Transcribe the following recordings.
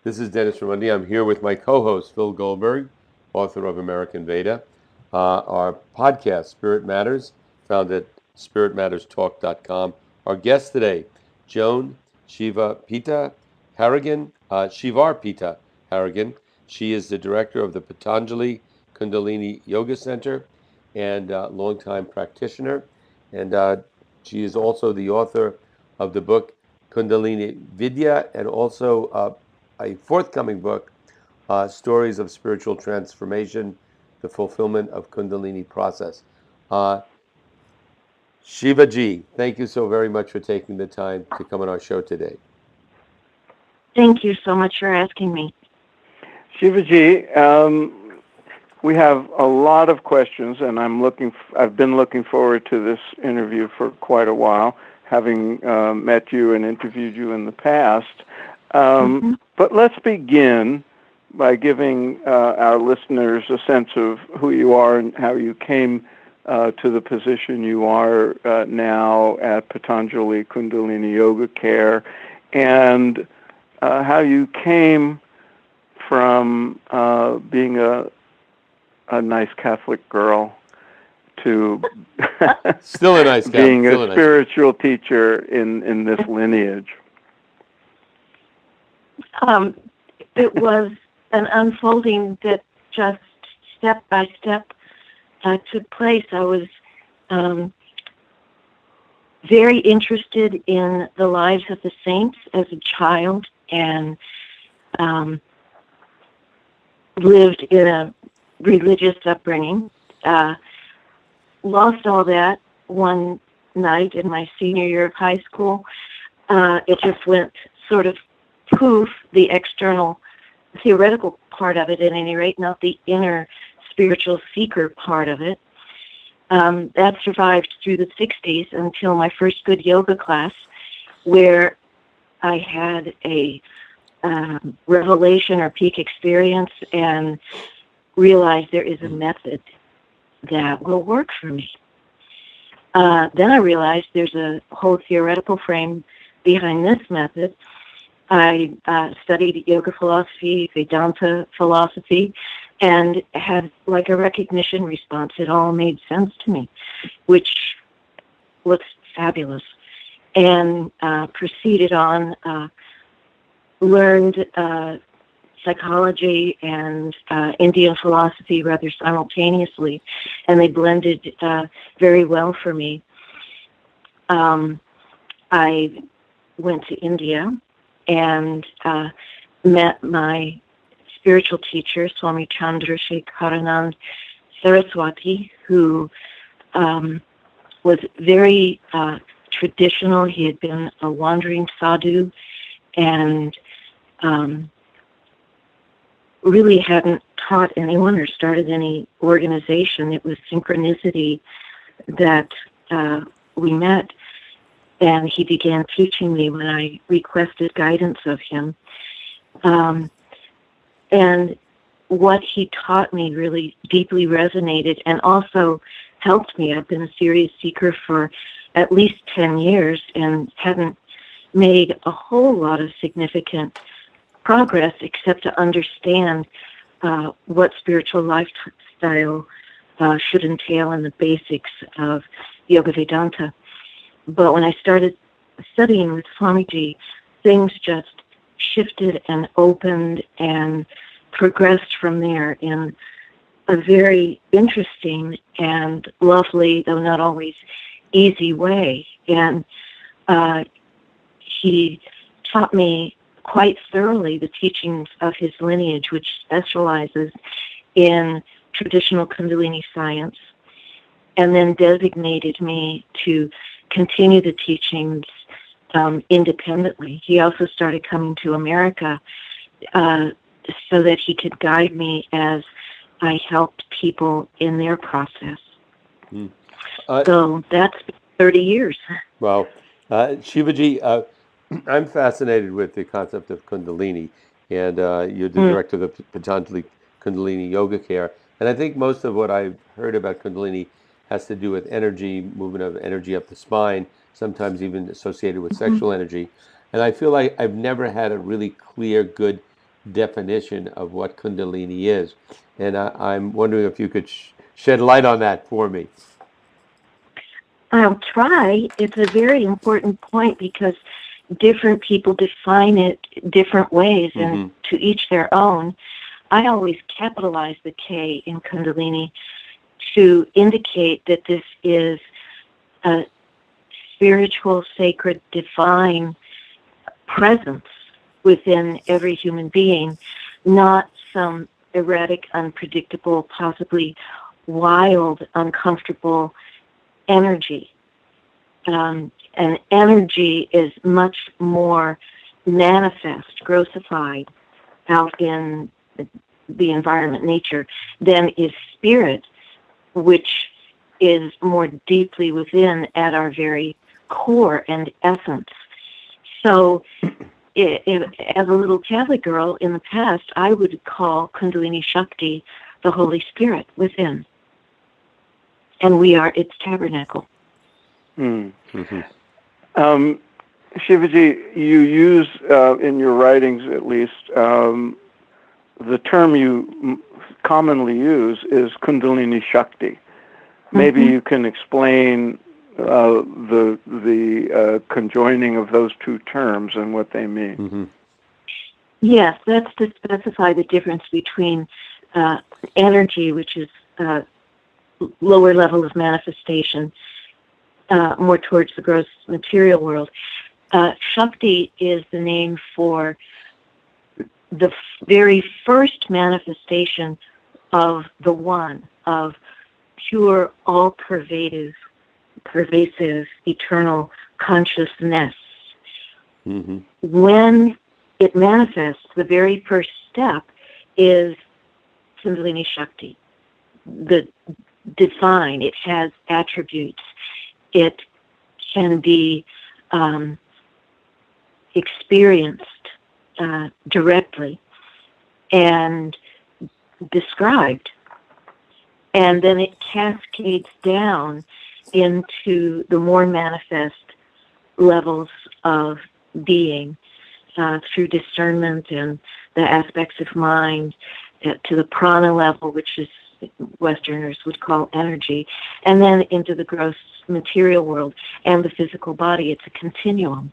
This is Dennis Ramundi. I'm here with my co-host, Phil Goldberg, author of American Veda. Our podcast, Spirit Matters, found at spiritmatterstalk.com. Our guest today, Joan Shivar Pita Harrigan. She is the director of the Patanjali Kundalini Yoga Center and longtime practitioner. And she is also the author of the book Kundalini Vidya, and also a forthcoming book, Stories of Spiritual Transformation, the Fulfillment of Kundalini Process. Shivaji, thank you so very much for taking the time to come on our show today. Thank you so much for asking me. Shivaji, we have a lot of questions, and I've been looking forward to this interview for quite a while, having met you and interviewed you in the past. But let's begin by giving our listeners a sense of who you are and how you came to the position you are now at Patanjali Kundalini Yoga Care, and how you came from being a nice Catholic girl to still a nice being a spiritual teacher in this lineage. It was an unfolding that just step by step took place. I was very interested in the lives of the saints as a child, and lived in a religious upbringing. Lost all that one night in my senior year of high school. It just went sort of poof, the external theoretical part of it at any rate, not the inner spiritual seeker part of it. That survived through the 60s until my first good yoga class, where I had a revelation or peak experience and realized there is a method that will work for me. Then I realized there's a whole theoretical frame behind this method. I studied yoga philosophy, Vedanta philosophy, and had like a recognition response. It all made sense to me, which was fabulous. And proceeded on, learned psychology and Indian philosophy rather simultaneously, and they blended very well for me. I went to India and met my spiritual teacher, Swami Chandrasekharanand Saraswati, who was very traditional. He had been a wandering sadhu and really hadn't taught anyone or started any organization. It was synchronicity that we met, and he began teaching me when I requested guidance of him. And what he taught me really deeply resonated and also helped me. I've been a serious seeker for at least 10 years and hadn't made a whole lot of significant progress except to understand what spiritual lifestyle should entail and the basics of Yoga Vedanta. But when I started studying with Swamiji, things just shifted and opened and progressed from there in a very interesting and lovely, though not always easy way. And he taught me quite thoroughly the teachings of his lineage, which specializes in traditional Kundalini science, and then designated me to continue the teachings independently. He also started coming to America so that he could guide me as I helped people in their process. So that's 30 years. Wow. Shivaji, I'm fascinated with the concept of Kundalini, and you're the director of the Patanjali Kundalini Yoga Care. And I think most of what I've heard about Kundalini has to do with energy, movement of energy up the spine, sometimes even associated with sexual energy. And I feel like I've never had a really clear, good definition of what Kundalini is. And I'm wondering if you could shed light on that for me. I'll try. It's a very important point because different people define it different ways, and to each their own. I always capitalize the K in Kundalini to indicate that this is a spiritual, sacred, divine presence within every human being, not some erratic, unpredictable, possibly wild, uncomfortable energy. And energy is much more manifest, grossified out in the environment, nature, than is spirit, which is more deeply within at our very core and essence. So as a little Catholic girl in the past, I would call Kundalini Shakti the Holy Spirit within. And we are its tabernacle. Shivaji, you use, in your writings at least, the term you commonly use is Kundalini Shakti. Maybe you can explain the conjoining of those two terms and what they mean. Yes, that's to specify the difference between energy, which is lower level of manifestation, more towards the gross material world. Shakti is the name for the very first manifestation of the One, of pure, all-pervasive, eternal consciousness. When it manifests, the very first step is Kundalini Shakti, the divine. It has attributes. It can be experienced directly and described. And then it cascades down into the more manifest levels of being through discernment and the aspects of mind to the prana level, which is Westerners would call energy, and then into the gross material world and the physical body. It's a continuum.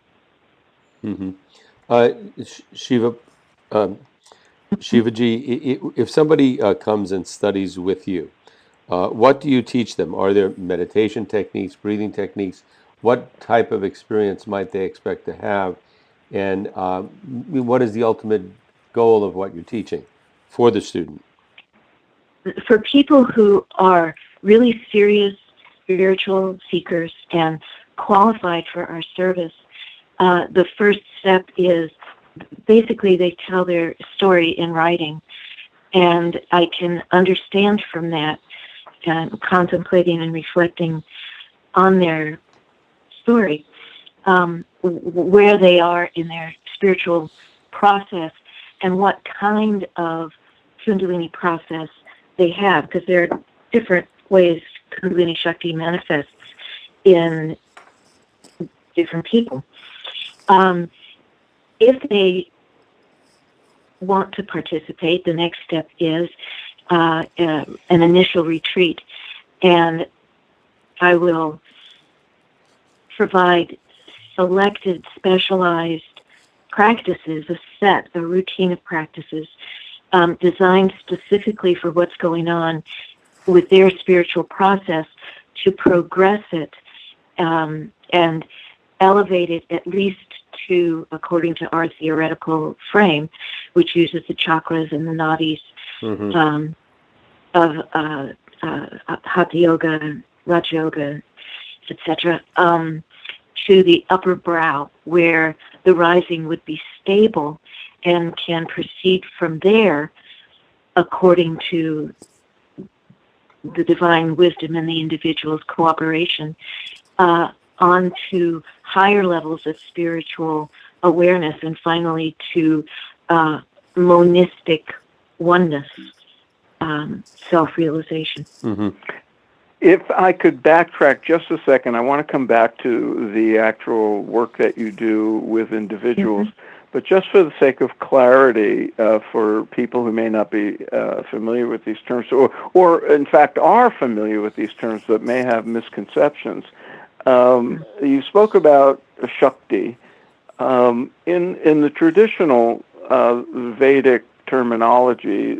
Shivaji, if somebody comes and studies with you, what do you teach them? Are there meditation techniques, breathing techniques? What type of experience might they expect to have? And what is the ultimate goal of what you're teaching for the student? For people who are really serious spiritual seekers and qualified for our service, the first step is basically they tell their story in writing, and I can understand from that, contemplating and reflecting on their story, where they are in their spiritual process and what kind of Kundalini process they have, because there are different ways Kundalini Shakti manifests in different people. If they want to participate, the next step is an initial retreat, and I will provide selected, specialized practices, a routine of practices designed specifically for what's going on with their spiritual process to progress it and elevate it at least to, according to our theoretical frame, which uses the chakras and the nadis of Hatha Yoga, Raja Yoga, etc., to the upper brow, where the rising would be stable and can proceed from there according to the divine wisdom and the individual's cooperation onto higher levels of spiritual awareness, and finally to monistic oneness, self-realization. If I could backtrack just a second, I want to come back to the actual work that you do with individuals. But just for the sake of clarity, for people who may not be familiar with these terms, or in fact are familiar with these terms but may have misconceptions, you spoke about Shakti. In the traditional Vedic terminology,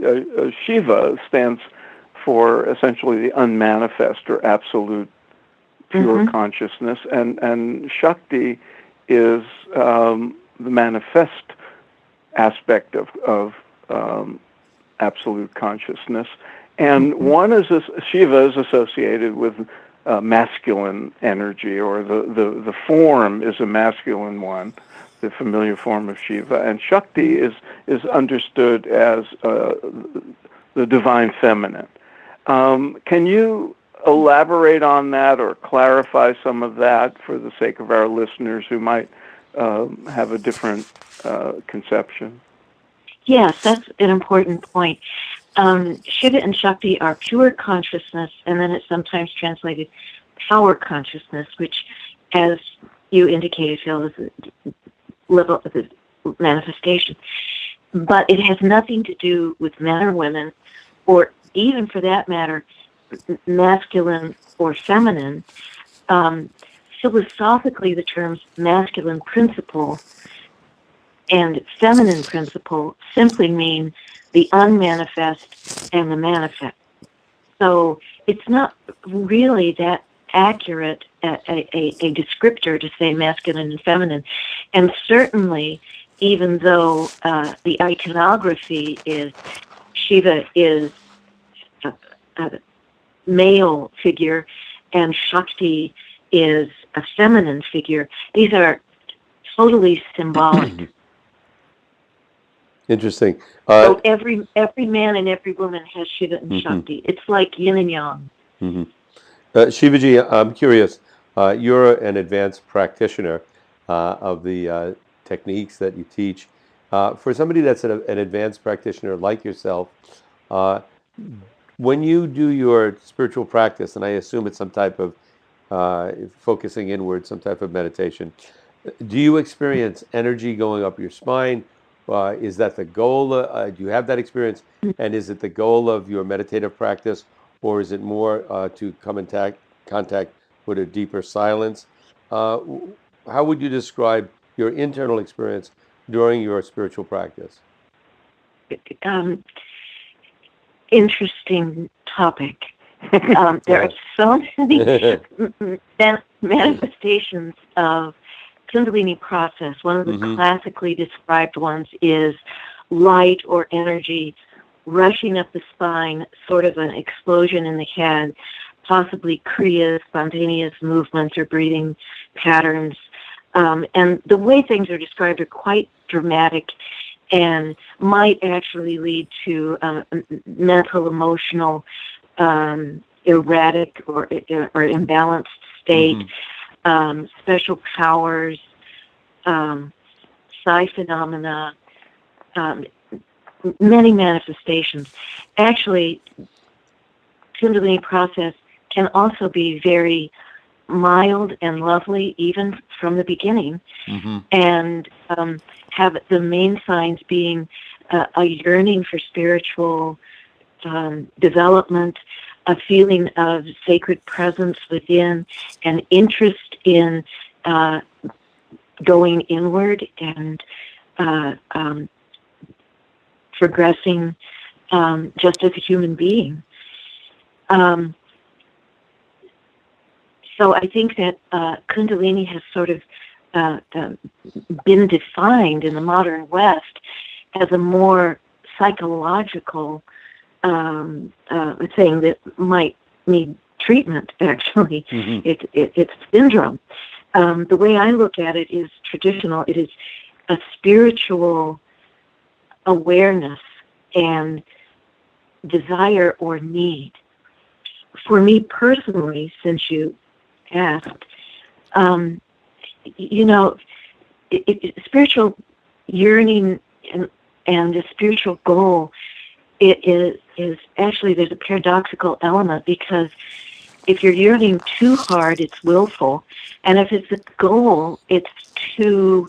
Shiva stands for essentially the unmanifest or absolute pure consciousness, and Shakti is the manifest aspect of absolute consciousness. And Shiva is associated with masculine energy, or the form is a masculine one, the familiar form of Shiva, and Shakti is understood as the divine feminine. Can you elaborate on that or clarify some of that for the sake of our listeners who might have a different conception? Yes, that's an important point. Shiva and Shakti are pure consciousness, and then it's sometimes translated power consciousness, which, as you indicated, Phil, is a level of the manifestation. But it has nothing to do with men or women, or even for that matter, masculine or feminine. Philosophically, the terms masculine principle and feminine principle simply mean the unmanifest and the manifest. So it's not really that accurate a descriptor to say masculine and feminine. And certainly, even though the iconography is Shiva is a male figure and Shakti is a feminine figure, these are totally symbolic. Interesting. So every man and every woman has Shiva and Shakti. It's like yin and yang. Shivaji, I'm curious. You're an advanced practitioner of the techniques that you teach. For somebody that's an advanced practitioner like yourself, when you do your spiritual practice, and I assume it's some type of focusing inward, some type of meditation, do you experience energy going up your spine? Is that the goal? Do you have that experience? And is it the goal of your meditative practice, or is it more to come in contact with a deeper silence? How would you describe your internal experience during your spiritual practice? Interesting topic. There are so many manifestations of Kundalini process. One of the classically described ones is light or energy rushing up the spine, sort of an explosion in the head, possibly kriya, spontaneous movements or breathing patterns. And the way things are described are quite dramatic and might actually lead to mental, emotional, erratic or imbalanced state. Special powers, psi phenomena, many manifestations. Actually, Kundalini process can also be very mild and lovely, even from the beginning, and have the main signs being a yearning for spiritual development, a feeling of sacred presence within, an interest in going inward and progressing just as a human being. So I think that Kundalini has sort of been defined in the modern West as a more psychological thing that might need treatment, actually. It's syndrome. The way I look at it is traditional. It is a spiritual awareness and desire or need. For me personally, since you asked, spiritual yearning and the spiritual goal, it is actually, there's a paradoxical element, because if you're yearning too hard, it's willful, and if it's a goal, it's too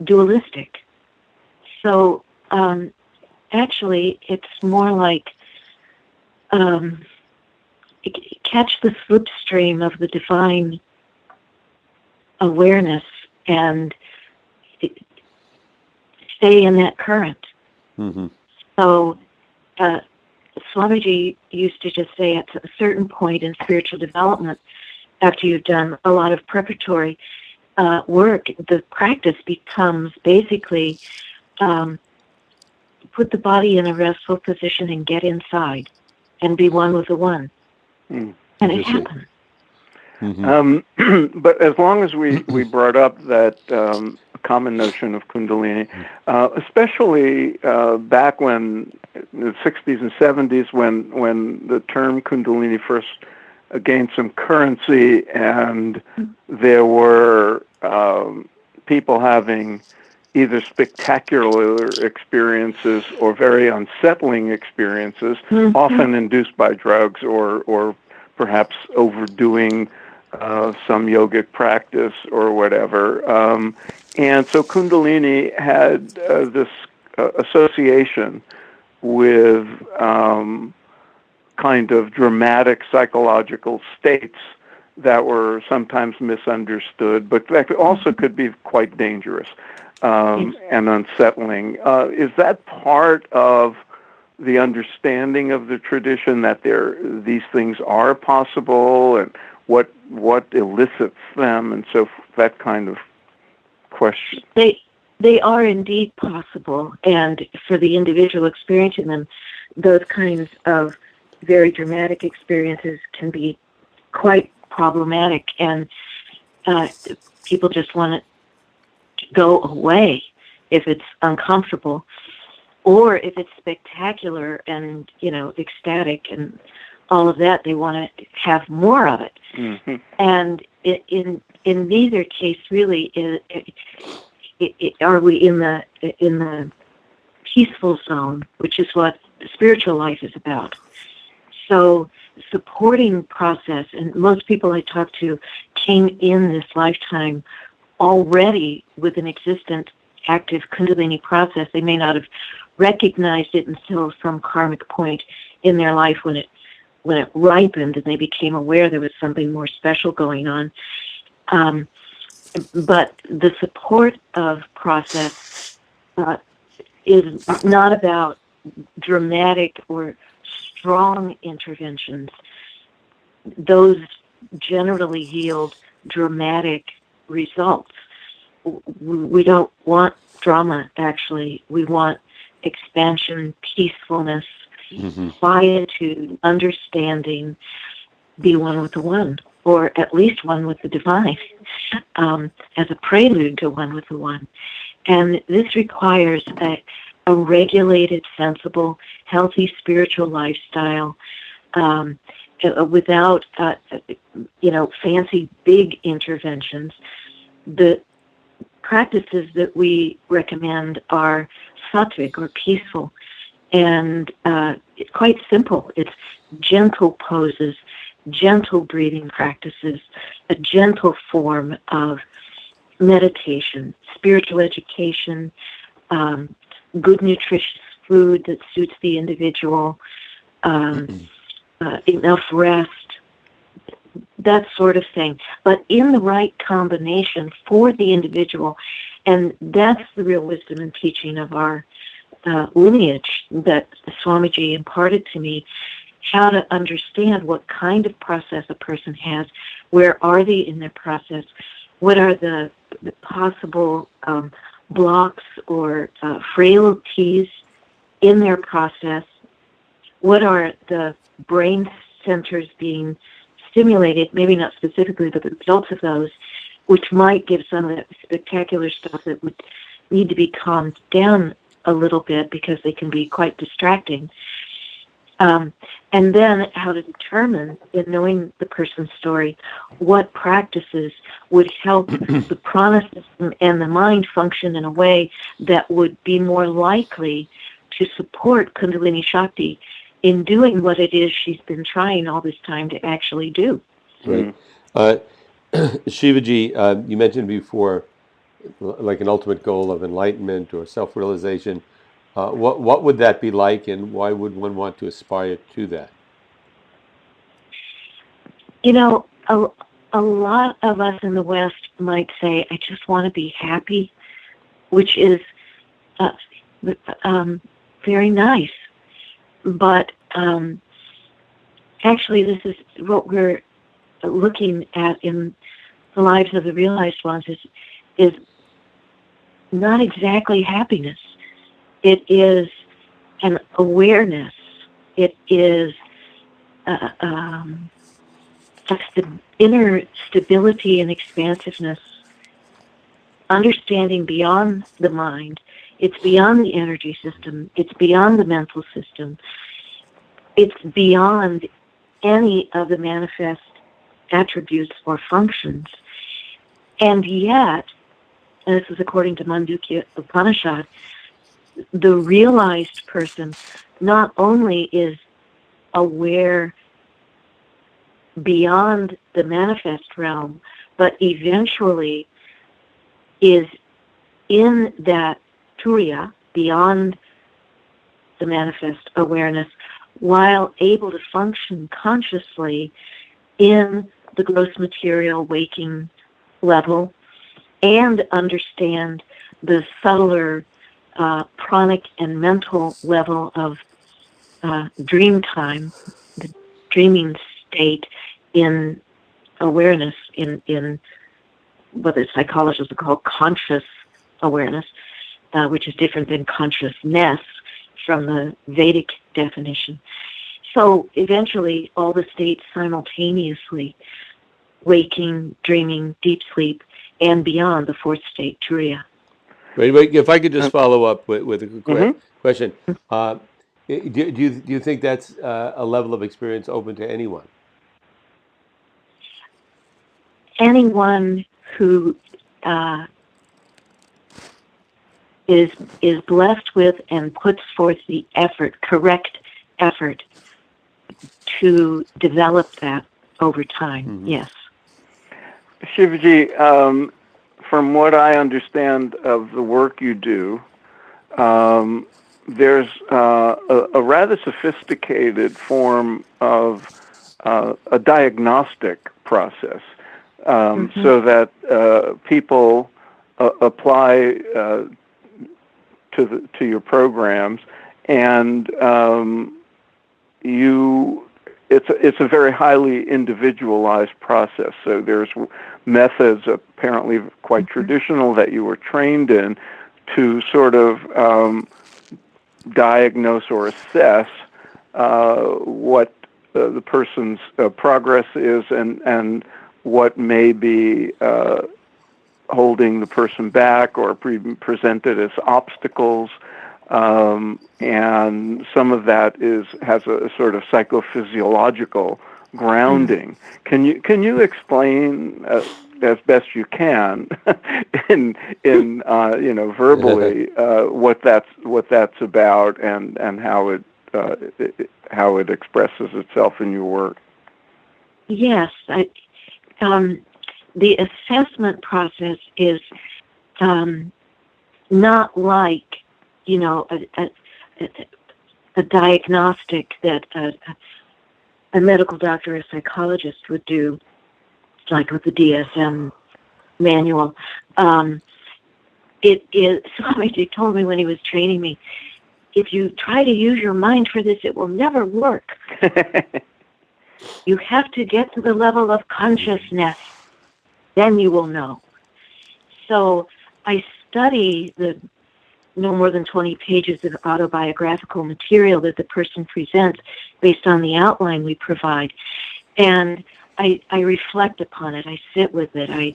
dualistic. So actually, it's more like catch the slipstream of the divine awareness and stay in that current. Mm-hmm. So Swamiji used to just say at a certain point in spiritual development, after you've done a lot of preparatory work, the practice becomes basically put the body in a restful position and get inside and be one with the one. And it happens. Mm-hmm. But as long as we brought up that common notion of Kundalini, especially back when in the 60s and 70s when the term Kundalini first gained some currency, and there were people having either spectacular experiences or very unsettling experiences, often induced by drugs or perhaps overdoing some yogic practice or whatever. And so Kundalini had this association with kind of dramatic psychological states that were sometimes misunderstood, but that also could be quite dangerous and unsettling. Is that part of the understanding of the tradition that these things are possible, and what elicits them, and so that kind of question? They are indeed possible, and for the individual experiencing them, those kinds of very dramatic experiences can be quite problematic, and people just want it to go away if it's uncomfortable, or if it's spectacular and ecstatic and all of that. They want to have more of it. Mm-hmm. And in neither case really are we in the peaceful zone, which is what spiritual life is about. So supporting process, and most people I talk to came in this lifetime already with an existent active Kundalini process. They may not have recognized it until some karmic point in their life when it ripened and they became aware there was something more special going on. But the support of process is not about dramatic or strong interventions. Those generally yield dramatic results. We don't want drama, actually. We want expansion, peacefulness, quietude, understanding, be one with the one, or at least one with the divine, as a prelude to one with the one. And this requires a regulated, sensible, healthy spiritual lifestyle without, fancy big interventions. The practices that we recommend are sattvic or peaceful, and it's quite simple. It's gentle poses, gentle breathing practices, a gentle form of meditation, spiritual education, good nutritious food that suits the individual, enough rest, that sort of thing, but in the right combination for the individual. And that's the real wisdom and teaching of our lineage that Swamiji imparted to me, how to understand what kind of process a person has, where are they in their process, what are the possible blocks or frailties in their process, what are the brain centers being stimulated, maybe not specifically, but the results of those, which might give some of that spectacular stuff that would need to be calmed down a little bit because they can be quite distracting. And then how to determine, in knowing the person's story, what practices would help the prana system and the mind function in a way that would be more likely to support Kundalini Shakti in doing what it is she's been trying all this time to actually do. Right. Shivaji, you mentioned before like an ultimate goal of enlightenment or self-realization, what would that be like, and why would one want to aspire to that? You know, a lot of us in the West might say, I just want to be happy, which is uh, very nice. But actually, this is what we're looking at in the lives of the realized ones is not exactly happiness. It is an awareness. It is inner stability and expansiveness, understanding beyond the mind. It's beyond the energy system. It's beyond the mental system. It's beyond any of the manifest attributes or functions. And yet, and this is according to Mandukya Upanishad, the realized person not only is aware beyond the manifest realm, but eventually is in that turiya, beyond the manifest awareness, while able to function consciously in the gross material waking level and understand the subtler pranic and mental level of dream time, the dreaming state in awareness, in what the psychologists call conscious awareness, which is different than consciousness from the Vedic definition. So eventually all the states simultaneously, waking, dreaming, deep sleep, and beyond the fourth state, turiya. Wait, if I could just follow up with a question. Do you think that's a level of experience open to anyone? Anyone who is blessed with and puts forth the effort, correct effort, to develop that over time, yes. Shivaji, from what I understand of the work you do, there's a rather sophisticated form of a diagnostic process, so that people apply to your programs, and it's a very highly individualized process. So there's methods apparently quite traditional that you were trained in to sort of diagnose or assess what the person's progress is and what may be holding the person back or presented as obstacles. And some of that has a sort of psychophysiological grounding. Can you explain as best you can in verbally what that's about and how it expresses itself in your work? Yes, the assessment process is not like a diagnostic that a medical doctor or a psychologist would do, like with the DSM manual. It is, Swamiji told me when he was training me, if you try to use your mind for this, it will never work. You have to get to the level of consciousness, then you will know. So I study the no more than 20 pages of autobiographical material that the person presents based on the outline we provide. And I reflect upon it. I sit with it. I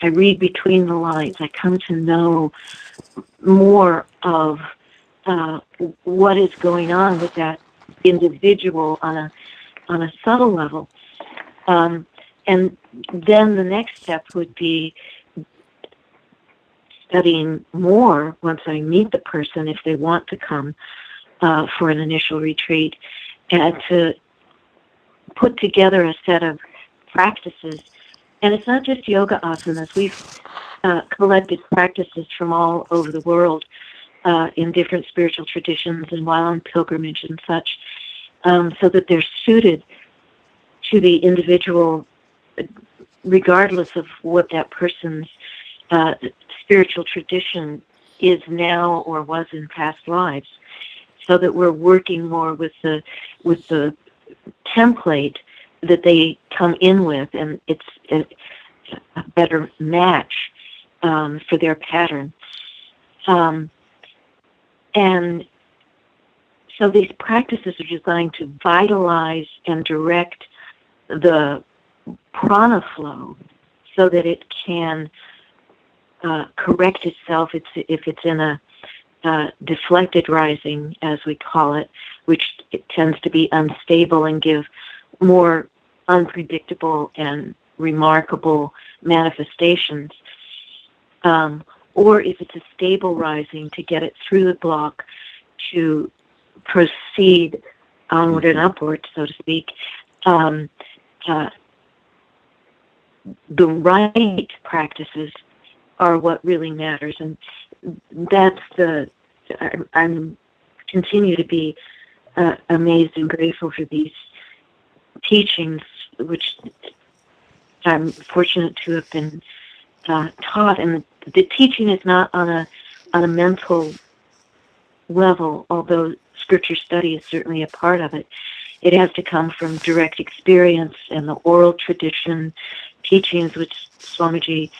read between the lines. I come to know more of what is going on with that individual on a subtle level. And then the next step would be studying more once I meet the person, if they want to come for an initial retreat, and to put together a set of practices And it's not just yoga asanas. We've collected practices from all over the world in different spiritual traditions and while on pilgrimage and such, so that they're suited to the individual, regardless of what that person's spiritual tradition is now or was in past lives, so that we're working more with the template that they come in with, and it's a better match for their pattern. And so these practices are designed to vitalize and direct the prana flow so that it can correct itself if it's in a deflected rising, as we call it, which it tends to be unstable and give more unpredictable and remarkable manifestations, or if it's a stable rising, to get it through the block to proceed onward and upward, so to speak. The right practices are what really matters, and that's I'm continue to be amazed and grateful for these teachings, which I'm fortunate to have been taught. And the teaching is not on a mental level, although scripture study is certainly a part of it. It has to come from direct experience and the oral tradition teachings which Swamiji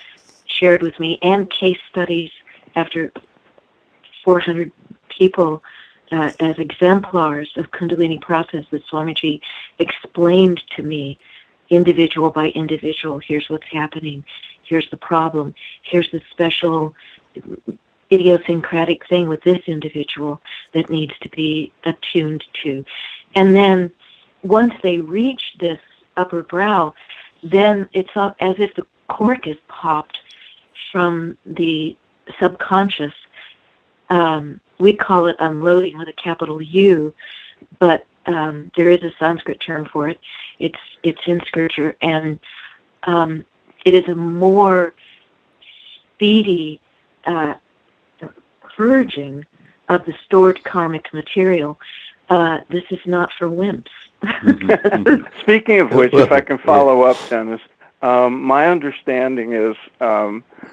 shared with me, and case studies after 400 people as exemplars of Kundalini process that Swamiji explained to me, individual by individual. Here's what's happening. Here's the problem. Here's the special idiosyncratic thing with this individual that needs to be attuned to. And then once they reach this upper brow, then it's as if the cork is popped from the subconscious. We call it unloading with a capital U, but there is a Sanskrit term for it. It's in scripture, and it is a more speedy purging of the stored karmic material. This is not for wimps. Speaking of which, if I can follow up, Dennis, my understanding is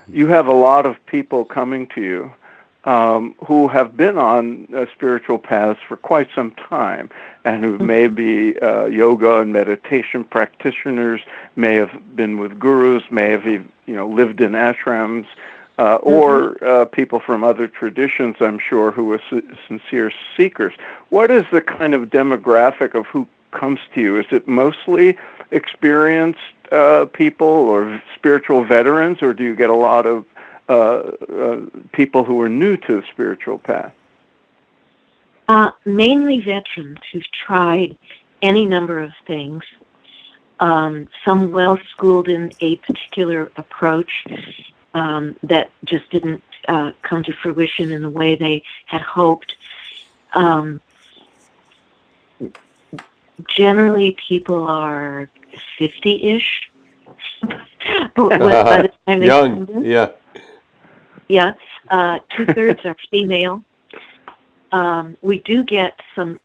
you have a lot of people coming to you who have been on spiritual paths for quite some time, and who may be yoga and meditation practitioners, may have been with gurus, may have lived in ashrams, or people from other traditions, I'm sure, who are sincere seekers. What is the kind of demographic of who comes to you? Is it mostly experienced people or spiritual veterans, or do you get a lot of people who are new to the spiritual path? Mainly veterans who've tried any number of things, some well-schooled in a particular approach that just didn't come to fruition in the way they had hoped. Generally, people are 50-ish. By the time they young, come in. yeah. Yeah, 2/3 are female. We do get some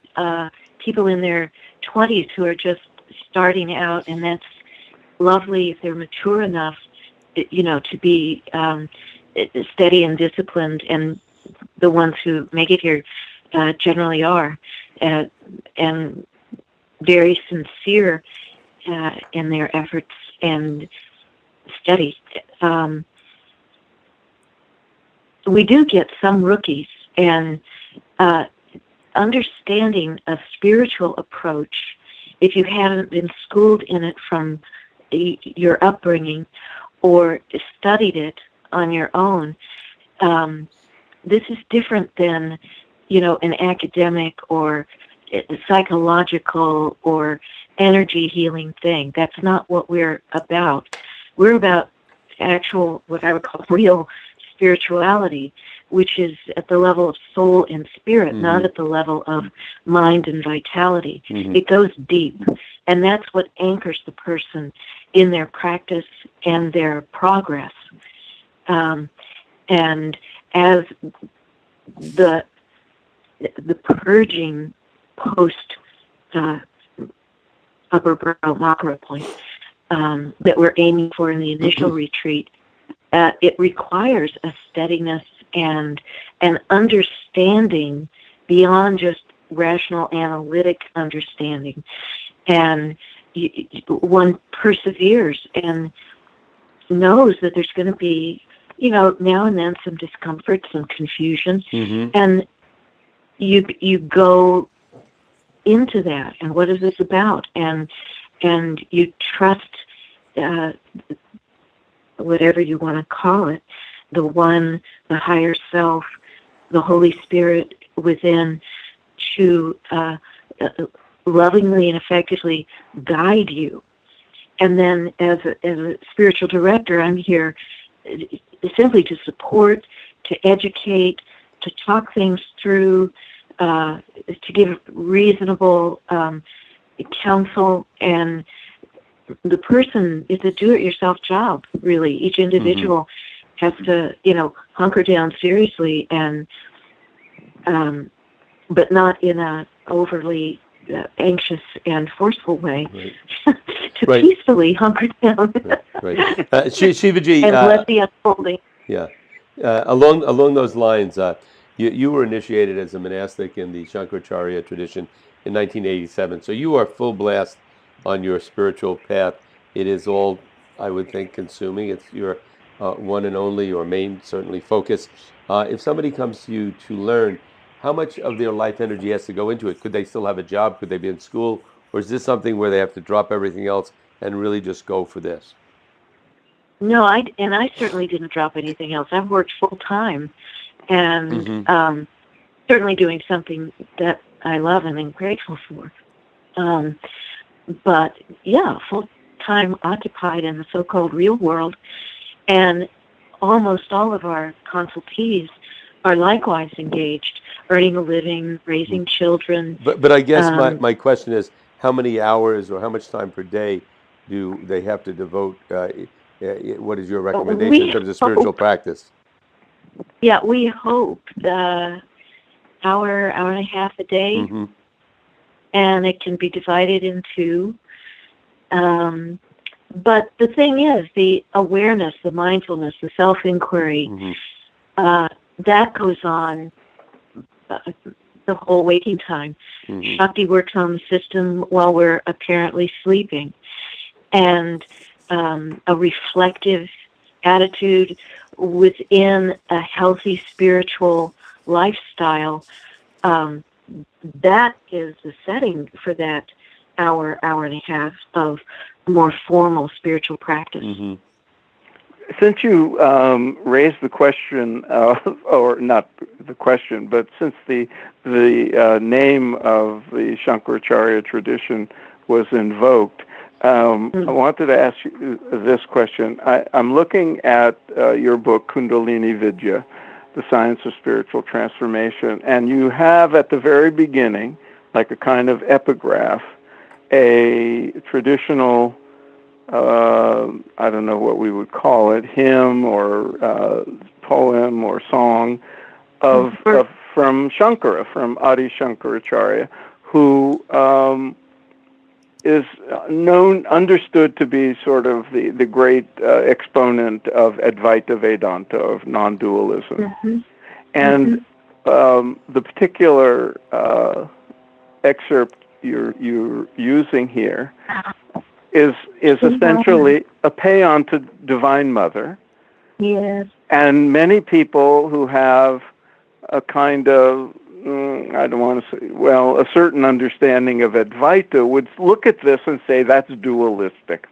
people in their 20s who are just starting out, and that's lovely if they're mature enough, to be steady and disciplined. And the ones who make it here generally are, and very sincere in their efforts and studies. We do get some rookies, and understanding a spiritual approach, if you haven't been schooled in it from your upbringing or studied it on your own, this is different than, an academic or psychological or energy healing thing. That's not what we're about. We're about actual, what I would call real spirituality, which is at the level of soul and spirit, not at the level of mind and vitality. It goes deep. And that's what anchors the person in their practice and their progress. And as the purging post upper brow makara point that we're aiming for in the initial retreat, it requires a steadiness and an understanding beyond just rational analytic understanding. And one perseveres and knows that there's going to be, now and then some discomfort, some confusion, and you go into that. And what is this about? And you trust whatever you want to call it, the one, the higher self, the Holy Spirit within, to lovingly and effectively guide you. And then as a spiritual director, I'm here simply to support, to educate, to talk things through, to give reasonable counsel. And the person is a do-it-yourself job, really. Each individual has to, hunker down seriously, and but not in a overly anxious and forcul way. Right. To peacefully hunker down. Right. Shivaji, and let the unfolding. Yeah. Along those lines, you were initiated as a monastic in the Shankaracharya tradition in 1987. So you are full blast on your spiritual path. It is all, I would think, consuming. It's your one and only, or main, certainly, focus. If somebody comes to you to learn, how much of their life energy has to go into it? Could they still have a job? Could they be in school? Or is this something where they have to drop everything else and really just go for this? No, I certainly didn't drop anything else. I've worked full time, and certainly doing something that I love and am grateful for. But yeah, full time occupied in the so-called real world, and almost all of our consultees are likewise engaged, earning a living, raising children. But I guess my question is, how many hours or how much time per day do they have to devote? What is your recommendation in terms of spiritual practice? Yeah, we hope hour and a half a day, and it can be divided in two. But the thing is, the awareness, the mindfulness, the self-inquiry, that goes on the whole waking time. Shakti works on the system while we're apparently sleeping. And a reflective attitude within a healthy spiritual lifestyle, that is the setting for that hour and a half of more formal spiritual practice. Since you raised the question, or not the question, but since the name of the Shankaracharya tradition was invoked, I wanted to ask you this question. I'm looking at your book, Kundalini Vidya, The Science of Spiritual Transformation, and you have at the very beginning, like a kind of epigraph, a traditional, I don't know what we would call it, hymn or poem or song from Shankara, from Adi Shankaracharya, who is understood to be sort of the great exponent of Advaita Vedanta, of non-dualism. And the particular excerpt you're using here is essentially a paean to Divine Mother. Yes. And many people who have a kind of, I don't want to say, well, a certain understanding of Advaita would look at this and say that's dualistic.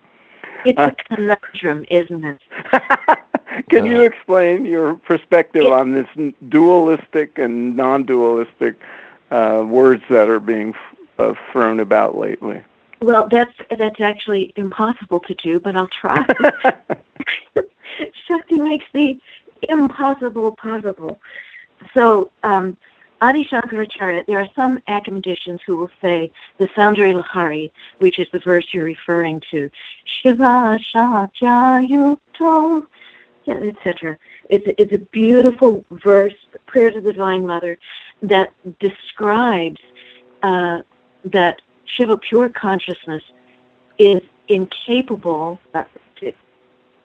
It's a conundrum, isn't it? Can you explain your perspective on this dualistic and non-dualistic words that are being thrown about lately? Well, that's actually impossible to do, but I'll try. Shakti makes the impossible possible. So Adi Shankaracharya, there are some academicians who will say the Soundray Lahari, which is the verse you're referring to, Shiva Shatya Yukto, etc. It's a beautiful verse, prayer to the Divine Mother, that describes that Shiva pure consciousness is incapable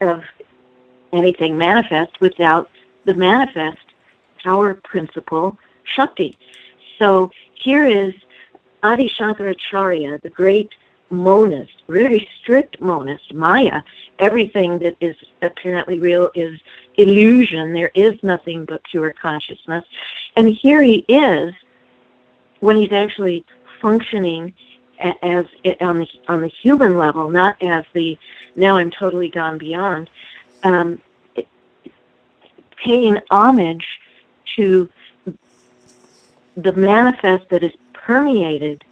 of anything manifest without the manifest power principle, Shakti. So here is Adi Shankaracharya, the great monist, very strict monist, Maya. Everything that is apparently real is illusion. There is nothing but pure consciousness. And here he is, when he's actually functioning as on the human level, not as the now I'm totally gone beyond, paying homage to the manifest that is permeated.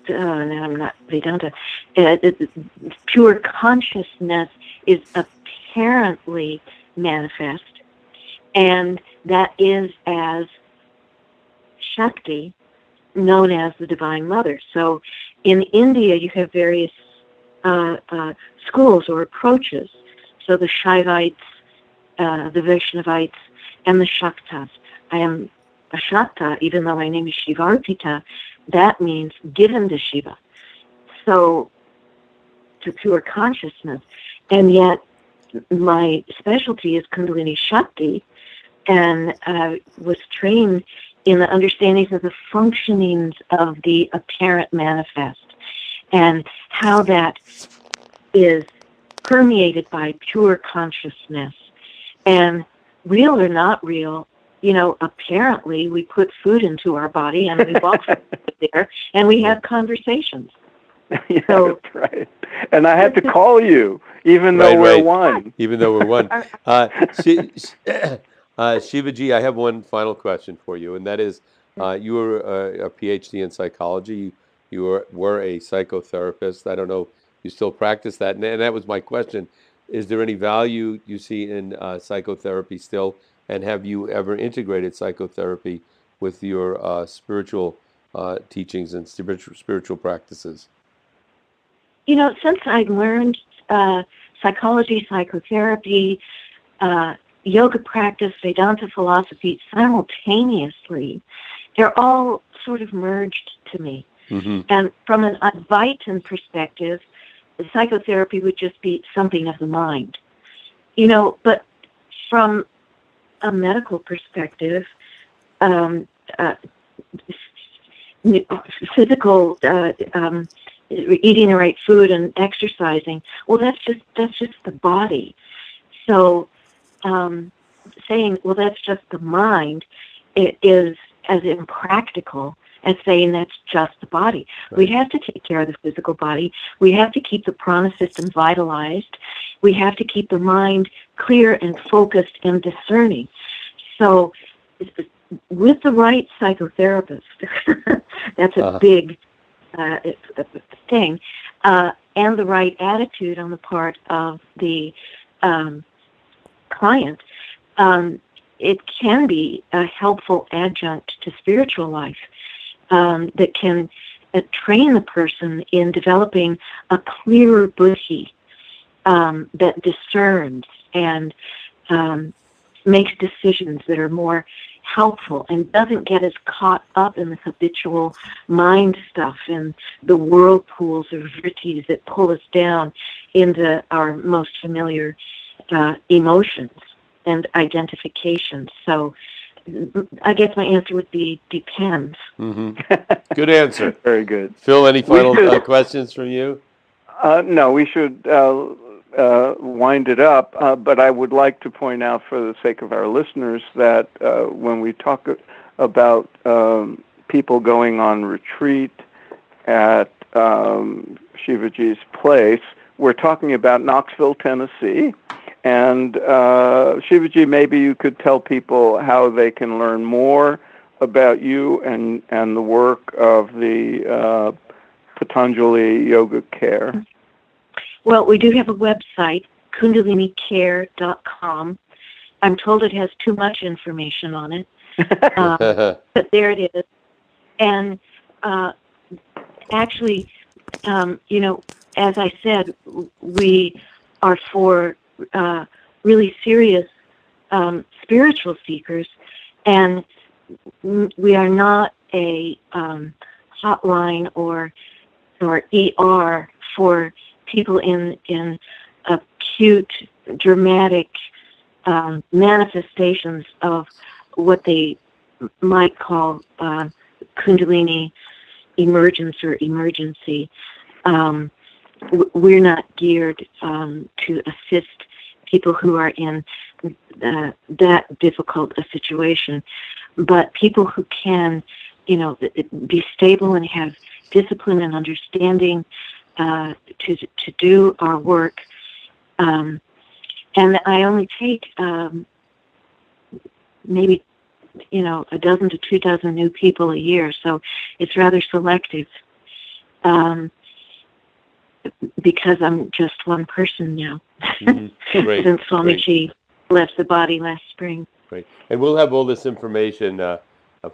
Now I'm not Vedanta. Pure consciousness is apparently manifest, and that is as Shakti, known as the Divine Mother. So in India, you have various schools or approaches. So the Shaivites, the Vaishnavites, and the Shaktas. I am a Shakta, even though my name is Shivarpita. That means given to Shiva. So to pure consciousness. And yet my specialty is Kundalini Shakti, and I was trained in the understandings of the functionings of the apparent manifest and how that is permeated by pure consciousness. And real or not real, apparently we put food into our body and we walk there and we have conversations. Yeah, so, that's right. And I had to call you, even though we're one. Even though we're one. Shivaji, I have one final question for you, and that is, you were a PhD in psychology. You were a psychotherapist. I don't know, you still practice that? And that was my question. Is there any value you see in psychotherapy still? And have you ever integrated psychotherapy with your spiritual teachings and spiritual practices? Since I learned psychology, psychotherapy, yoga practice, Vedanta philosophy simultaneously, they're all sort of merged to me. Mm-hmm. And from an Advaitin perspective, psychotherapy would just be something of the mind. But from a medical perspective, physical, eating the right food and exercising, well, that's just the body. So saying, well, that's just the mind, it is as impractical as saying that's just the body. Right. We have to take care of the physical body. We have to keep the prana system vitalized. We have to keep the mind clear and focused and discerning. So with the right psychotherapist, that's a big thing, and the right attitude on the part of the client, it can be a helpful adjunct to spiritual life that can train the person in developing a clearer buddhi that discerns and makes decisions that are more helpful and doesn't get as caught up in the habitual mind stuff and the whirlpools of vrittis that pull us down into our most familiar emotions and identifications. So I guess my answer would be depends. Mm-hmm. Good answer. Very good. Phil, any final questions from you? No, we should wind it up, but I would like to point out for the sake of our listeners that when we talk about people going on retreat at Shivaji's place, we're talking about Knoxville, Tennessee. And Shivaji, maybe you could tell people how they can learn more about you and the work of the Patanjali Yoga Care. Well, we do have a website, kundalinicare.com. I'm told it has too much information on it. But there it is. And actually, as I said, we are for really serious spiritual seekers, and we are not a hotline or ER for people in acute, dramatic manifestations of what they might call Kundalini emergence or emergency. We're not geared to assist people who are in that difficult a situation, but people who can, be stable and have discipline and understanding to do our work. And I only take maybe a dozen to 2 dozen new people a year, so it's rather selective. Because I'm just one person now. Great. Since Swamiji left the body last spring. Great. And we'll have all this information, of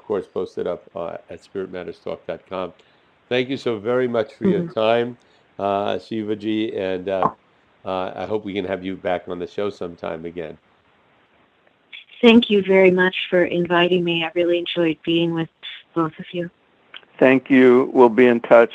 course, posted up at spiritmatterstalk.com. Thank you so very much for your time, Shivaji, and I hope we can have you back on the show sometime again. Thank you very much for inviting me. I really enjoyed being with both of you. Thank you. We'll be in touch.